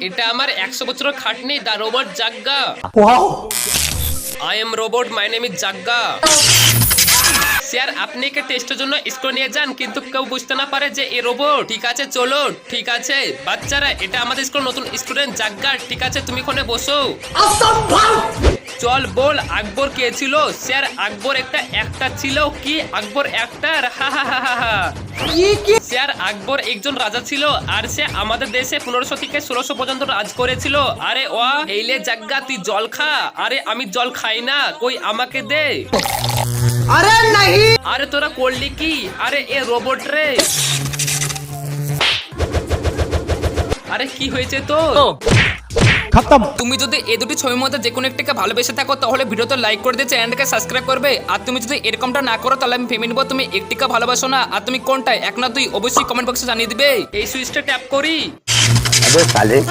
এটা আমার 100 বছরের খাটনি, the robot Jagga. I am robot, my name is Jagga. Sir আপনি একে টেস্টের জন্য স্কুলে নিয়ে যান, কিন্তু কেউ বুঝতে না পারে যে এ রোবট। ঠিক আছে চলো, ঠিক আছে বাচ্চারা, এটা আমাদের স্কুল নতুন স্টুডেন্ট জাগ্গা। ঠিক আছে তুমি ওখানে বসো। চল বল, আকবর কে ছিল? স্যার আকবর একটা ছিল। কি আকবর অ্যাক্টর? হা হা হা হা হা। স্যার আকবর একজন রাজা ছিল, আর সে আমাদের দেশে 1500 থেকে 1600 পর্যন্ত রাজ করেছিল। আরে ওয়া, এইলে জাগ্গা তুই জল খা। আরে আমি জল খাই না, কই আমাকে দে। अरे नहीं। আরে তোরা করলি কি? আরে এ রোবট রে। আরে কি হয়েছে তো? खत्म। তুমি যদি এই দুটি ছবির মধ্যে যে কোনো একটাকে ভালোবেসে থাকো তাহলে ভিডিওতে লাইক করে দিয়ে চ্যানেলটাকে সাবস্ক্রাইব করবে। আর তুমি যদি এরকমটা না করো তাহলে আমি ভেবে নিবো তুমি একটিকে ভালোবাসো না। আর তুমি কোনটা, এক না দুই, অবশ্যই কমেন্ট বক্সে জানিয়ে দিবে। এই সুইচটা ট্যাপ করি। अबे साले